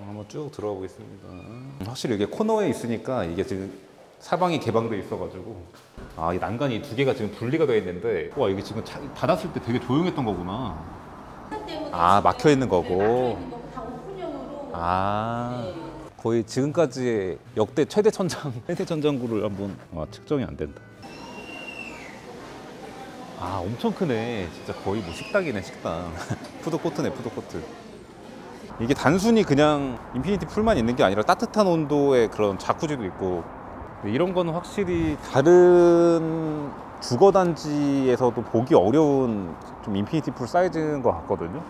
한번 쭉 들어가 보겠습니다. 확실히 이게 코너에 있으니까 이게 지금 사방이 개방돼 있어가지고 이 난간이 두 개가 지금 분리가 되어 있는데 와 이게 지금 닫았을 때 되게 조용했던 거구나. 막혀 있는 거고. 거의 지금까지의 역대 최대 천장구를 한번 측정이 안 된다. 엄청 크네. 진짜 거의 뭐 식당이네, 식당. 푸드코트네, 푸드코트. 이게 단순히 그냥 인피니티 풀만 있는 게 아니라 따뜻한 온도의 그런 자쿠지도 있고, 이런 거는 확실히 다른 주거단지에서도 보기 어려운 좀 인피니티 풀 사이즈인 것 같거든요.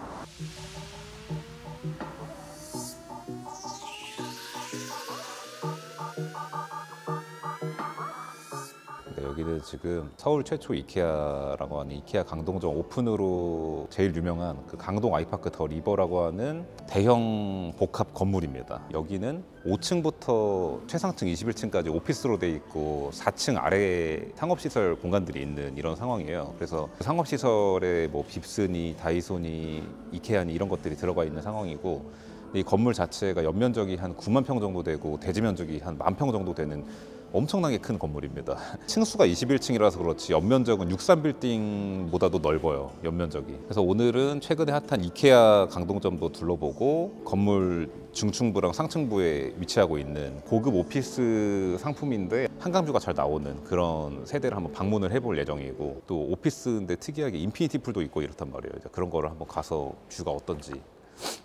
여기는 지금 서울 최초 이케아라고 하는 이케아 강동점 오픈으로 제일 유명한 그 강동 아이파크 더 리버라고 하는 대형 복합 건물입니다. 여기는 5층부터 최상층 21층까지 오피스로 돼 있고 4층 아래 상업시설 공간들이 있는 이런 상황이에요. 그래서 상업시설에 뭐 빕스니, 다이소니, 이케아니 이런 것들이 들어가 있는 상황이고, 이 건물 자체가 연면적이 한 9만 평 정도 되고 대지 면적이 한 10,000평 정도 되는 엄청나게 큰 건물입니다. 층수가 21층이라서 그렇지 연면적은 63빌딩보다도 넓어요, 연면적이. 그래서 오늘은 최근에 핫한 이케아 강동점도 둘러보고 건물 중층부랑 상층부에 위치하고 있는 고급 오피스 상품인데 한강뷰가 잘 나오는 그런 세대를 한번 방문을 해볼 예정이고, 또 오피스인데 특이하게 인피니티 풀도 있고 이렇단 말이에요. 이제 그런 거를 한번 가서 뷰가 어떤지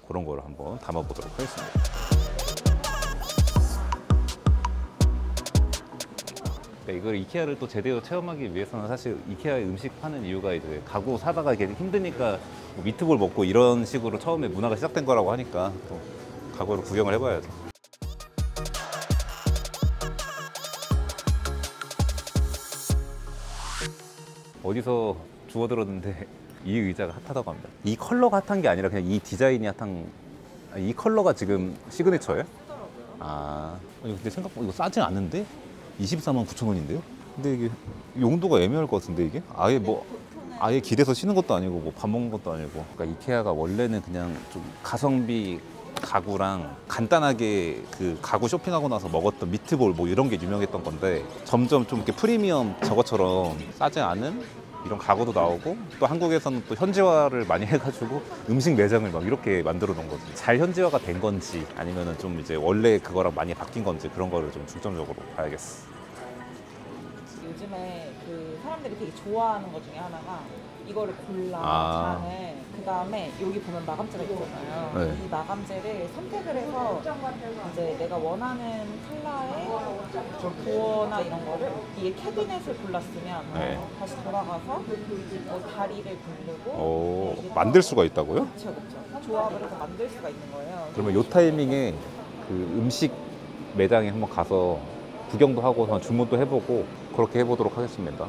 그런 거를 한번 담아보도록 하겠습니다. 이걸 이케아를 또 제대로 체험하기 위해서는 사실 이케아의 음식 파는 이유가 이제 가구 사다가 이게 힘드니까 뭐 미트볼 먹고 이런 식으로 처음에 문화가 시작된 거라고 하니까 또 가구를 구경을 해봐야죠. 어디서 주워 들었는데 이 의자가 핫하다고 합니다. 이 컬러가 핫한 게 아니라 그냥 이 디자인이 핫한, 이 컬러가 지금 시그니처예요? 근데 생각보다 이거 싸지 않은데? 249,000원인데요? 근데 이게 용도가 애매할 것 같은데, 이게? 아예 길에서 쉬는 것도 아니고 뭐 밥 먹는 것도 아니고. 그러니까 이케아가 원래는 그냥 좀 가성비 가구랑 간단하게 그 가구 쇼핑하고 나서 먹었던 미트볼 뭐 이런 게 유명했던 건데, 점점 좀 이렇게 프리미엄 저것처럼 싸지 않은 이런 가구도 나오고, 또 한국에서는 또 현지화를 많이 해가지고 음식 매장을 막 이렇게 만들어 놓은 거지. 잘 현지화가 된 건지 아니면은 좀 이제 원래 그거랑 많이 바뀐 건지 그런 거를 좀 중점적으로 봐야겠어. 요즘에 그 사람들이 되게 좋아하는 것 중에 하나가 이거를 골라 잔을, 그 다음에 여기 보면 마감재가 있잖아요. 네. 이 마감재를 선택을 해서 이제 내가 원하는 컬러의 도어나 이런 거를 이 캐비넷을 골랐으면 다시 돌아가서 뭐 다리를 고르고 만들 수가 있다고요? 그렇죠. 조합을 해서 만들 수가 있는 거예요. 그러면 이 타이밍에 그 음식 매장에 한번 가서 구경도 하고 주문도 해보고 그렇게 해보도록 하겠습니다.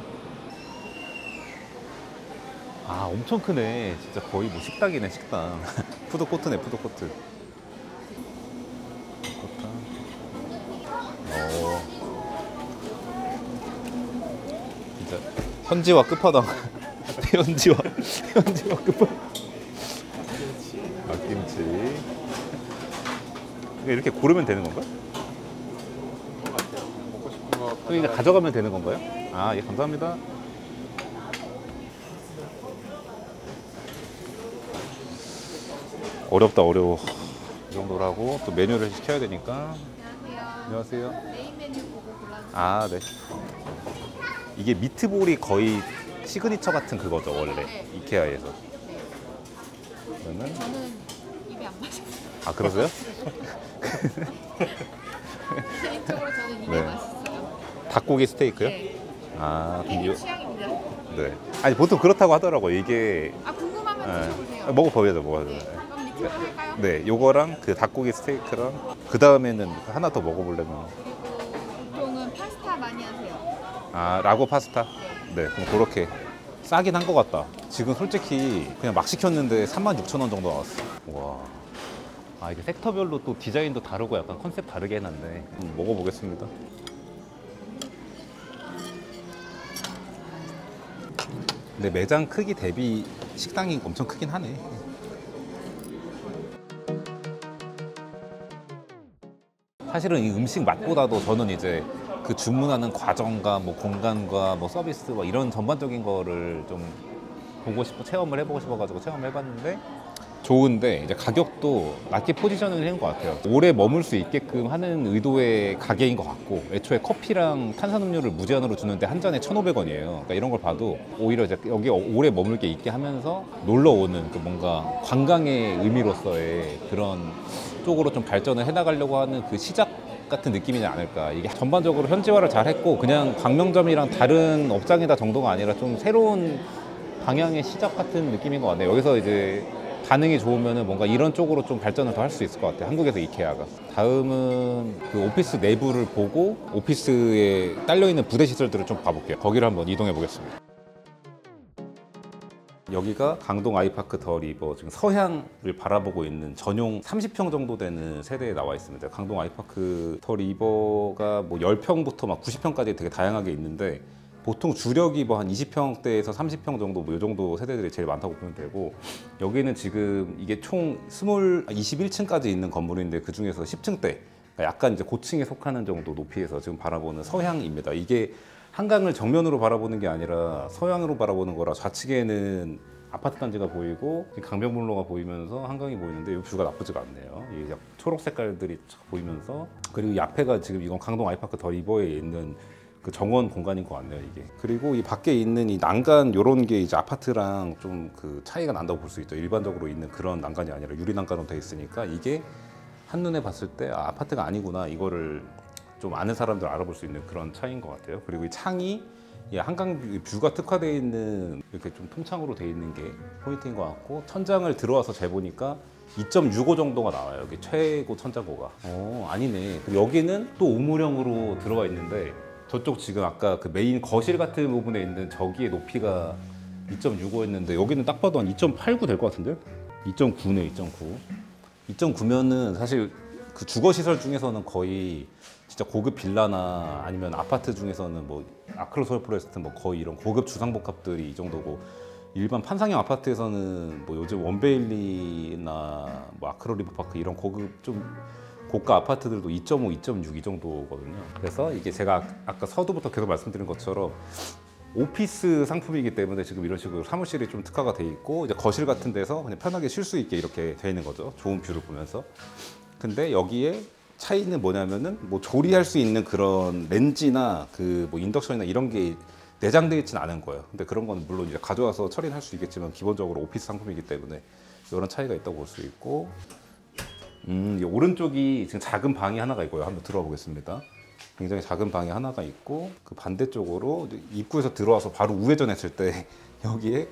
엄청 크네. 진짜 거의 뭐 식당이네, 식당. 푸드코트네, 푸드코트. 진짜 현지화 끝판왕. 현지화 끝판왕. 김치. 이렇게 고르면 되는 건가요? 먹고 싶은 거 그러니까 가져가면 되는 건가요? 예, 감사합니다. 어렵다, 어려워. 이 정도로 하고 또 메뉴를 시켜야 되니까. 안녕하세요. 메인 메뉴 보고 골라주세요. 네. 이게 미트볼이 거의 시그니처 같은 그거죠, 원래. 네. 이케아에서. 네. 그러면 저는 입에 안 맞아요. 그러세요? 개인적으로 저는 이게 맛있어요. 닭고기 스테이크요? 네. 그럼 개인 취향입니다. 네. 아니 보통 그렇다고 하더라고요. 이게 궁금하면 드셔보세요. 먹어봐야죠. 그럼 밑으로 할까요? 네, 요거랑 그 닭고기 스테이크랑 그 다음에는 하나 더 먹어보려면 그리고 보통은 파스타 많이 하세요. 라고 파스타? 네, 그럼 그렇게 싸긴 한 것 같다. 지금 솔직히 그냥 막 시켰는데 36,000원 정도 나왔어. 와. 이게 섹터별로 또 디자인도 다르고 약간 컨셉 다르게 해놨네. 먹어보겠습니다. 근데 매장 크기 대비 식당이 엄청 크긴 하네. 사실은 이 음식 맛보다도 저는 이제 그 주문하는 과정과 뭐 공간과 뭐 서비스 뭐 이런 전반적인 거를 좀 보고 싶고 체험을 해보고 싶어가지고 체험을 해봤는데 좋은데 이제 가격도 낮게 포지셔닝을 한 것 같아요. 오래 머물 수 있게끔 하는 의도의 가게인 것 같고 애초에 커피랑 탄산음료를 무제한으로 주는데 한 잔에 1,500원이에요. 그러니까 이런 걸 봐도 오히려 이제 여기 오래 머물 게 있게 하면서 놀러 오는 그 뭔가 관광의 의미로서의 그런 쪽으로 좀 발전을 해나가려고 하는 그 시작 같은 느낌이지 않을까. 이게 전반적으로 현지화를 잘 했고 그냥 광명점이랑 다른 업장이다 정도가 아니라 좀 새로운 방향의 시작 같은 느낌인 것 같네요. 여기서 이제 반응이 좋으면 뭔가 이런 쪽으로 좀 발전을 더 할 수 있을 것 같아요. 한국에서 이케아가. 다음은 그 오피스 내부를 보고 오피스에 딸려있는 부대 시설들을 좀 봐볼게요. 거기를 한번 이동해 보겠습니다. 여기가 강동 아이파크 더 리버 지금 서향을 바라보고 있는 전용 30평 정도 되는 세대에 나와 있습니다. 강동 아이파크 더 리버가 뭐 10평부터 막 90평까지 되게 다양하게 있는데 보통 주력이 뭐 한 20평대에서 30평 정도 뭐 이 정도 세대들이 제일 많다고 보면 되고 여기는 지금 이게 총 21층까지 있는 건물인데 그 중에서 10층대 그러니까 약간 이제 고층에 속하는 정도 높이에서 지금 바라보는 서향입니다. 이게 한강을 정면으로 바라보는 게 아니라 서향으로 바라보는 거라 좌측에는 아파트 단지가 보이고 강변북로가 보이면서 한강이 보이는데 이 뷰가 나쁘지가 않네요. 이 초록 색깔들이 보이면서 그리고 이 앞에가 지금 이건 강동 아이파크 더 리버에 있는 그 정원 공간인 것 같네요, 이게. 그리고 이 밖에 있는 이 난간 요런 게 이제 아파트랑 좀 그 차이가 난다고 볼 수 있죠. 일반적으로 있는 그런 난간이 아니라 유리 난간으로 돼 있으니까 이게 한눈에 봤을 때 아, 아파트가 아니구나 이거를 좀 아는 사람들 알아볼 수 있는 그런 차이인 것 같아요. 그리고 이 창이 이 한강 뷰가 특화되어 있는 이렇게 좀 통창으로 되어 있는 게 포인트인 것 같고 천장을 들어와서 재보니까 2.65 정도가 나와요. 여기 최고 천장고가. 아니네. 그리고 여기는 또 우물형으로 들어가 있는데 저쪽 지금 아까 그 메인 거실 같은 부분에 있는 저기의 높이가 2.65였는데 여기는 딱 봐도 한 2.89 될 것 같은데? 2.9네, 2.9. 2.9면은 사실 그 주거 시설 중에서는 거의 진짜 고급 빌라나 아니면 아파트 중에서는 뭐 아크로 서울프레스트 뭐 거의 이런 고급 주상복합들이 이 정도고 일반 판상형 아파트에서는 뭐 요즘 원베일리나 뭐 아크로 리버파크 이런 고급 좀 고가 아파트들도 2.5, 2.6 이 정도거든요. 그래서 이게 제가 아까 서두부터 계속 말씀드린 것처럼 오피스 상품이기 때문에 지금 이런 식으로 사무실이 좀 특화가 돼 있고 이제 거실 같은 데서 그냥 편하게 쉴 수 있게 이렇게 돼 있는 거죠. 좋은 뷰를 보면서. 근데 여기에 차이는 뭐냐면은 뭐 조리할 수 있는 그런 렌지나 그 뭐 인덕션이나 이런 게 내장되어 있지는 않은 거예요. 근데 그런 건 물론 이제 가져와서 처리는 할 수 있겠지만 기본적으로 오피스 상품이기 때문에 이런 차이가 있다고 볼 수 있고 이 오른쪽이 지금 작은 방이 하나가 있고요. 한번 들어가 보겠습니다. 굉장히 작은 방이 하나가 있고 그 반대쪽으로 입구에서 들어와서 바로 우회전했을 때 여기에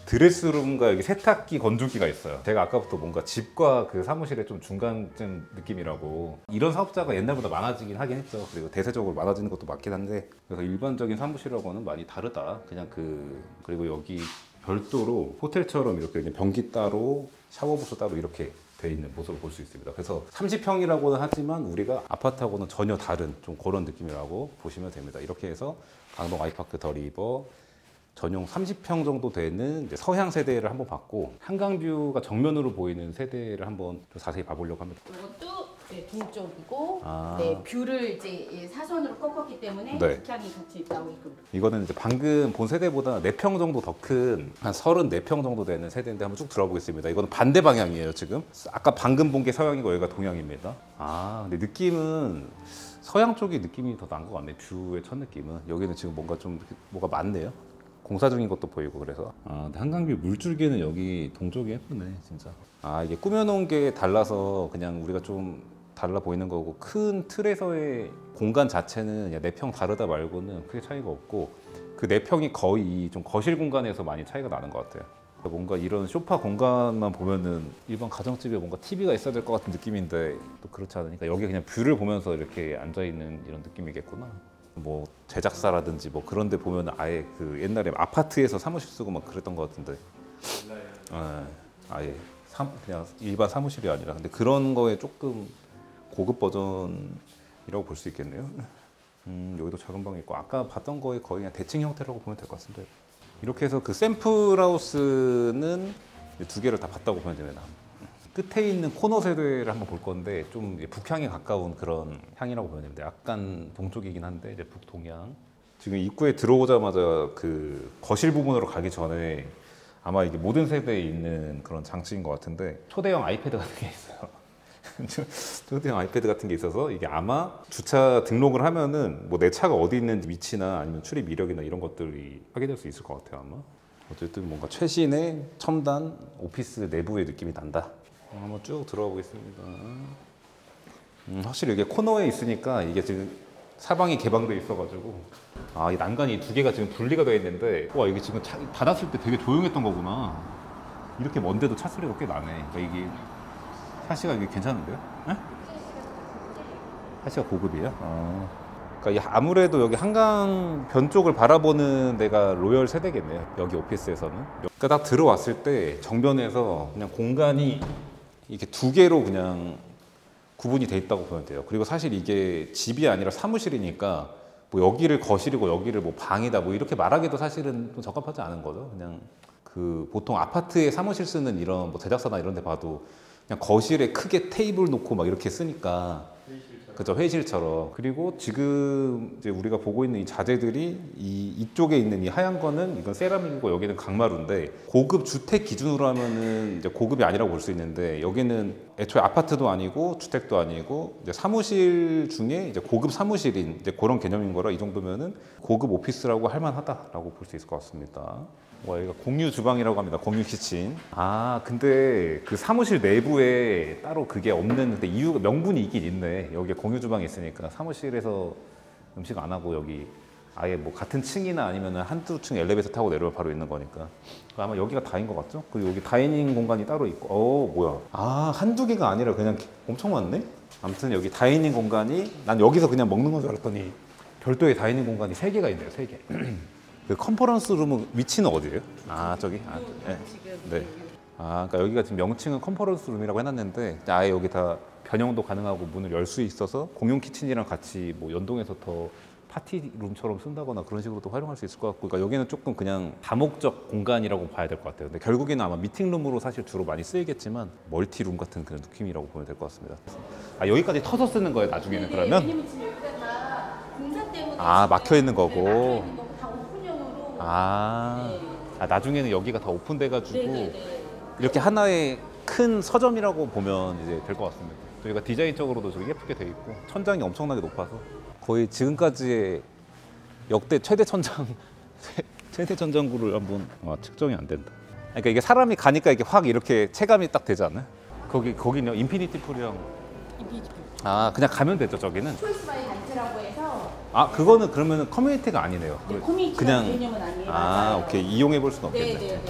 드레스룸과 여기 세탁기 건조기가 있어요. 제가 아까부터 뭔가 집과 그 사무실의 좀 중간쯤 느낌이라고 이런 사업자가 옛날보다 많아지긴 하긴 했죠. 그리고 대세적으로 많아지는 것도 맞긴 한데 그래서 일반적인 사무실하고는 많이 다르다. 그냥 그리고 여기 별도로 호텔처럼 이렇게 변기 따로 샤워부스 따로 이렇게 돼 있는 모습을 볼 수 있습니다. 그래서 30평이라고는 하지만 우리가 아파트하고는 전혀 다른 좀 그런 느낌이라고 보시면 됩니다. 이렇게 해서 강동 아이파크 더 리버 전용 30평 정도 되는 이제 서향 세대를 한번 봤고 한강뷰가 정면으로 보이는 세대를 한번 좀 자세히 봐보려고 합니다. 이것도 네, 동쪽이고 아. 네, 뷰를 이제 사선으로 꺾었기 때문에 네. 극향이 같이 나오게끔. 이거는 이제 방금 본 세대보다 4평 정도 더 큰 한 34평 정도 되는 세대인데 한번 쭉 들어보겠습니다. 이거는 반대 방향이에요 지금. 아까 방금 본 게 서양이고 여기가 동양입니다. 아 근데 느낌은 서양 쪽이 느낌이 더 난 것 같네. 뷰의 첫 느낌은. 여기는 지금 뭔가 좀 뭐가 많네요. 공사 중인 것도 보이고 그래서 근데 한강뷰 물줄기는 여기 동쪽이 예쁘네 진짜. 이게 꾸며놓은 게 달라서 그냥 우리가 좀 달라 보이는 거고 큰 틀에서의 공간 자체는 그냥 4평 다르다 말고는 크게 차이가 없고 그 4평이 거의 좀 거실 공간에서 많이 차이가 나는 것 같아요. 뭔가 이런 소파 공간만 보면은 일반 가정집에 뭔가 TV가 있어야 될 것 같은 느낌인데 또 그렇지 않으니까 여기 그냥 뷰를 보면서 이렇게 앉아있는 이런 느낌이겠구나. 뭐 제작사라든지 뭐 그런 데 보면 아예 그 옛날에 아파트에서 사무실 쓰고 막 그랬던 것 같은데 아예 그냥 일반 사무실이 아니라 근데 그런 거에 조금 고급 버전이라고 볼 수 있겠네요. 여기도 작은 방이 있고 아까 봤던 거에 거의 그냥 대칭 형태라고 보면 될 것 같은데 이렇게 해서 그 샘플 하우스는 2개를 다 봤다고 보면 됩니다. 끝에 있는 코너 세대를 한번 볼 건데 좀 이제 북향에 가까운 그런 향이라고 보면 됩니다. 약간 동쪽이긴 한데 이제 북동향. 지금 입구에 들어오자마자 그 거실 부분으로 가기 전에 아마 이게 모든 세대에 있는 그런 장치인 것 같은데 초대형 아이패드 같은 게 있어요. 초대형 아이패드 같은 게 있어서 이게 아마 주차 등록을 하면은 뭐 내 차가 어디 있는지 위치나 아니면 출입 이력이나 이런 것들이 확인될 수 있을 것 같아요 아마. 어쨌든 뭔가 최신의 첨단 오피스 내부의 느낌이 난다. 한번 쭉 들어가 보겠습니다. 확실히 이게 코너에 있으니까 이게 지금 사방이 개방돼 있어가지고 이 난간이 두 개가 지금 분리가 되어 있는데 와 이게 지금 닫았을 때 되게 조용했던 거구나. 이렇게 먼데도 차 소리가 꽤 나네. 그러니까 이게 샤시가 이게 괜찮은데요? 에? 샤시가 고급이에요? 그러니까 아무래도 여기 한강 변 쪽을 바라보는 데가 로열 세대겠네요. 여기 오피스에서는. 그러니까 딱 들어왔을 때 정면에서 그냥 공간이 이렇게 두 개로 그냥 구분이 돼 있다고 보면 돼요. 그리고 사실 이게 집이 아니라 사무실이니까 뭐 여기를 거실이고 여기를 뭐 방이다 뭐 이렇게 말하기도 사실은 좀 적합하지 않은 거죠. 그냥 그 보통 아파트에 사무실 쓰는 이런 뭐 제작사나 이런 데 봐도 그냥 거실에 크게 테이블 놓고 막 이렇게 쓰니까 그죠, 회의실처럼. 그리고 지금 이제 우리가 보고 있는 이 자재들이 이쪽에 있는 이 하얀 거는 이건 세라믹이고 여기는 강마루인데 고급 주택 기준으로 하면은 이제 고급이 아니라고 볼 수 있는데 여기는 애초에 아파트도 아니고 주택도 아니고 이제 사무실 중에 이제 고급 사무실인 이제 그런 개념인 거라 이 정도면은 고급 오피스라고 할 만하다라고 볼 수 있을 것 같습니다. 와, 여기가 공유 주방이라고 합니다. 공유 키친. 근데 그 사무실 내부에 따로 그게 없는데 이유가 명분이 있긴 있네. 여기에 공유 주방이 있으니까 사무실에서 음식 안 하고 여기 아예 뭐 같은 층이나 아니면 한두 층 엘리베이터 타고 내려올 바로 있는 거니까 아마 여기가 다인 것 같죠? 그리고 여기 다이닝 공간이 따로 있고 뭐야. 한두 개가 아니라 그냥 엄청 많네? 아무튼 여기 다이닝 공간이 난 여기서 그냥 먹는 건 줄 알았더니 별도의 다이닝 공간이 3개가 있네요. 3개. 그 컨퍼런스 룸은 위치는 어디예요? 저기? 네. 네. 그러니까 여기가 지금 명칭은 컨퍼런스 룸이라고 해놨는데 아예 여기 다 변형도 가능하고 문을 열 수 있어서 공용 키친이랑 같이 뭐 연동해서 더 파티룸처럼 쓴다거나 그런 식으로도 활용할 수 있을 것 같고, 그러니까 여기는 조금 그냥 다목적 공간이라고 봐야 될 것 같아요. 근데 결국에는 아마 미팅룸으로 사실 주로 많이 쓰이겠지만 멀티룸 같은 그런 느낌이라고 보면 될 것 같습니다. 여기까지 터서 쓰는 거예요 나중에는? 네, 그러면? 왜냐면 지금 여기가 다 공사 때문에 막혀 있는 거고. 네, 막혀 있는 거고 다 오픈형으로. 네. 나중에는 여기가 다 오픈돼가지고 네네네. 이렇게 하나의 큰 서점이라고 보면 이제 될 것 같습니다. 저희가 디자인적으로도 되게 예쁘게 돼 있고 천장이 엄청나게 높아서 거의 지금까지의 역대 최대 천장 최대 천장구를 한번 측정이 안 된다. 그러니까 이게 사람이 가니까 이게 확 이렇게 체감이 딱 되지 않아요? 거기는 인피니티 풀이랑 그냥 가면 되죠 저기는. 초이스 바이 단체라고 해서 그거는 그러면 커뮤니티가 아니네요. 네, 커뮤니티 그냥 개념은 아니에요. 맞아요. 오케이, 이용해 볼 수는 없겠네. 네네네.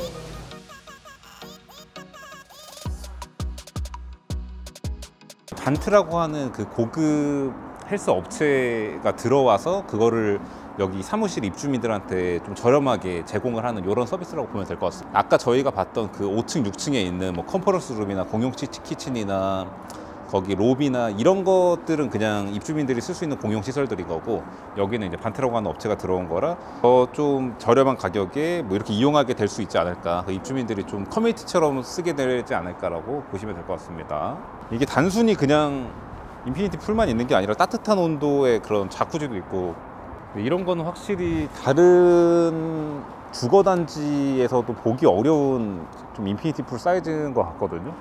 반트라고 하는 그 고급 헬스 업체가 들어와서 그거를 여기 사무실 입주민들한테 좀 저렴하게 제공을 하는 이런 서비스라고 보면 될 것 같습니다. 아까 저희가 봤던 그 5층, 6층에 있는 뭐 컨퍼런스 룸이나 공용 키친이나 거기 로비나 이런 것들은 그냥 입주민들이 쓸 수 있는 공용 시설들인 거고, 여기는 이제 반트라고 하는 업체가 들어온 거라 더 좀 저렴한 가격에 뭐 이렇게 이용하게 될 수 있지 않을까, 그 입주민들이 좀 커뮤니티처럼 쓰게 되지 않을까라고 보시면 될 것 같습니다. 이게 단순히 그냥 인피니티 풀만 있는 게 아니라 따뜻한 온도의 그런 자쿠지도 있고, 이런 거는 확실히 다른 주거단지에서도 보기 어려운 좀 인피니티 풀 사이즈인 것 같거든요.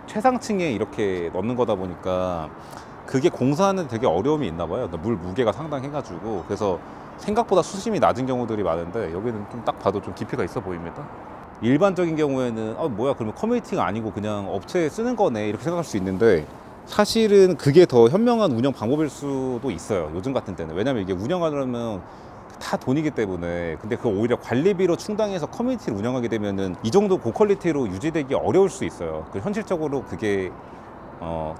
최상층에 이렇게 넣는 거다 보니까 그게 공사하는 되게 어려움이 있나 봐요. 그러니까 물 무게가 상당해가지고, 그래서 생각보다 수심이 낮은 경우들이 많은데 여기는 좀 딱 봐도 좀 깊이가 있어 보입니다. 일반적인 경우에는 뭐야 그러면 커뮤니티가 아니고 그냥 업체에 쓰는 거네 이렇게 생각할 수 있는데, 사실은 그게 더 현명한 운영 방법일 수도 있어요 요즘 같은 때는. 왜냐면 이게 운영하려면 다 돈이기 때문에. 근데 그 오히려 관리비로 충당해서 커뮤니티를 운영하게 되면은 이 정도 고퀄리티로 유지되기 어려울 수 있어요. 현실적으로 그게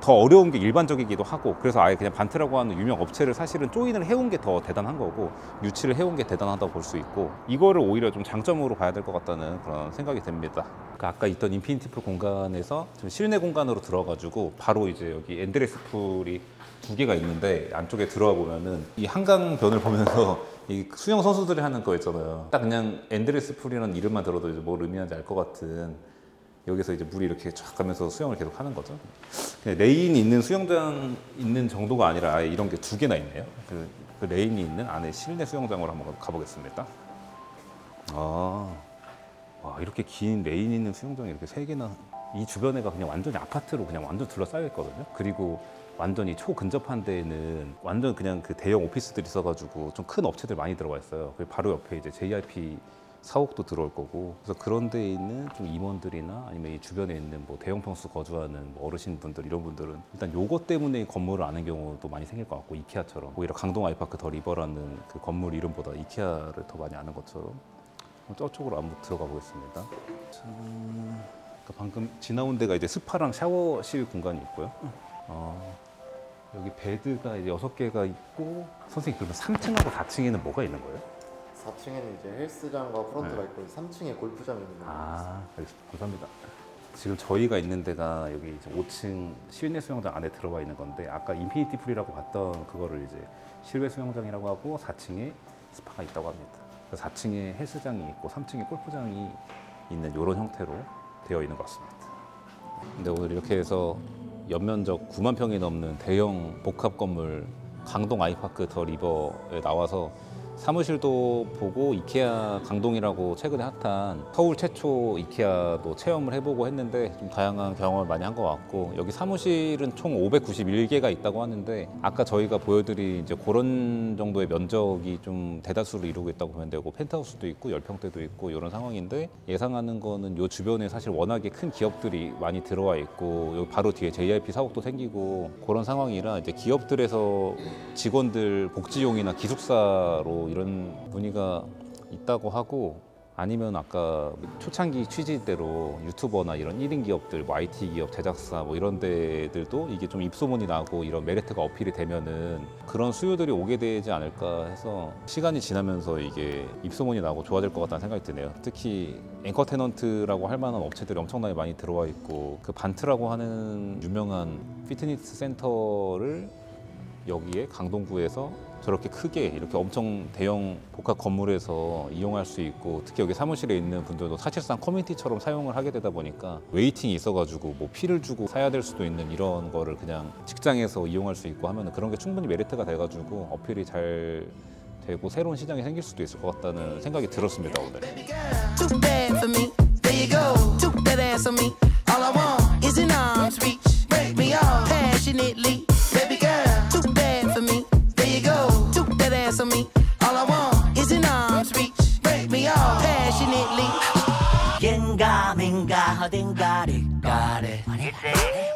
더 어려운 게 일반적이기도 하고, 그래서 아예 그냥 반트라고 하는 유명 업체를 사실은 조인을 해온 게 더 대단한 거고, 유치를 해온 게 대단하다고 볼 수 있고, 이거를 오히려 좀 장점으로 봐야 될 것 같다는 그런 생각이 듭니다. 아까 있던 인피니티 풀 공간에서 좀 실내 공간으로 들어가지고 바로 이제 여기 엔드레스 풀이 2개가 있는데, 안쪽에 들어와 보면은 이 한강변을 보면서 이 수영 선수들이 하는 거 있잖아요. 딱 그냥 엔드레스 풀이라는 이름만 들어도 이제 뭘 의미하는지 알 것 같은 여기서 이제 물이 이렇게 쫙 가면서 수영을 계속 하는 거죠. 그냥 레인이 있는 수영장 있는 정도가 아니라 아예 이런 게 2개나 있네요. 그 레인이 있는 안에 실내 수영장으로 한번 가보겠습니다. 와, 이렇게 긴 레인이 있는 수영장이 이렇게 3개나. 이 주변에가 그냥 완전히 아파트로 그냥 완전 둘러싸여 있거든요. 그리고 완전히 초근접한 데에는 완전 그냥 그 대형 오피스들이 있어가지고 좀 큰 업체들 많이 들어가 있어요. 그리고 바로 옆에 이제 JYP 사옥도 들어올 거고, 그래서 그런 데에 있는 좀 임원들이나 아니면 이 주변에 있는 뭐 대형 평수 거주하는 뭐 어르신분들 이런 분들은 일단 요것 때문에 이 건물을 아는 경우도 많이 생길 것 같고, 이케아처럼 오히려 강동 아이파크 더 리버라는 그 건물 이름보다 이케아를 더 많이 아는 것처럼. 저쪽으로 한번 들어가 보겠습니다. 방금 지나온 데가 이제 스파랑 샤워실 공간이 있고요. 여기 베드가 이제 6개가 있고, 선생님 그러면 3층하고 4층에는 뭐가 있는 거예요? 4층에는 이제 헬스장과 프런트가 있고 3층에 골프장이 있는 거예요. 알겠습니다. 감사합니다. 지금 저희가 있는 데가 여기 이제 5층 실내 수영장 안에 들어와 있는 건데, 아까 인피니티 풀이라고 봤던 그거를 이제 실외 수영장이라고 하고 4층에 스파가 있다고 합니다. 그래서 4층에 헬스장이 있고 3층에 골프장이 있는 이런 형태로 되어 있는 것 같습니다. 근데 오늘 이렇게 해서 연면적 9만 평이 넘는 대형 복합 건물 강동 아이파크 더 리버에 나와서 사무실도 보고 이케아 강동이라고 최근에 핫한 서울 최초 이케아도 체험을 해보고 했는데 좀 다양한 경험을 많이 한 것 같고, 여기 사무실은 총 591개가 있다고 하는데 아까 저희가 보여드린 이제 그런 정도의 면적이 좀 대다수를 이루고 있다고 보면 되고, 펜트하우스도 있고 10평대도 있고 이런 상황인데, 예상하는 거는 요 주변에 사실 워낙에 큰 기업들이 많이 들어와 있고 여기 바로 뒤에 JYP 사옥도 생기고 그런 상황이라 이제 기업들에서 직원들 복지용이나 기숙사로 이런 문의가 있다고 하고, 아니면 아까 초창기 취지대로 유튜버나 이런 1인 기업들, 뭐 IT 기업, 제작사 뭐 이런 데들도 이게 좀 입소문이 나고 이런 메리트가 어필이 되면은 그런 수요들이 오게 되지 않을까 해서, 시간이 지나면서 이게 입소문이 나고 좋아질 것 같다는 생각이 드네요. 특히 앵커 테넌트라고 할 만한 업체들이 엄청나게 많이 들어와 있고, 그 반트라고 하는 유명한 피트니스 센터를 여기에 강동구에서 저렇게 크게 이렇게 엄청 대형 복합 건물에서 이용할 수 있고, 특히 여기 사무실에 있는 분들도 사실상 커뮤니티처럼 사용을 하게 되다 보니까 웨이팅이 있어가지고 뭐 피를 주고 사야 될 수도 있는 이런 거를 그냥 직장에서 이용할 수 있고 하면 그런 게 충분히 메리트가 돼가지고 어필이 잘 되고 새로운 시장이 생길 수도 있을 것 같다는 생각이 들었습니다, 오늘. Too bad for me. There you go. Took that ass on me. All I want is an arm's reach. Break me off passionately. Baby girl, too bad for me. There you go. Took that ass on me. All I want is an arm's reach. Break me off passionately. 겐가민가 어딘가를 가래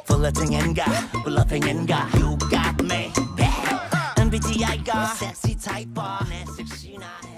플러팅인가 블러핑인가 You got me bad MBTI가 섹시 타입 내 섹시 나네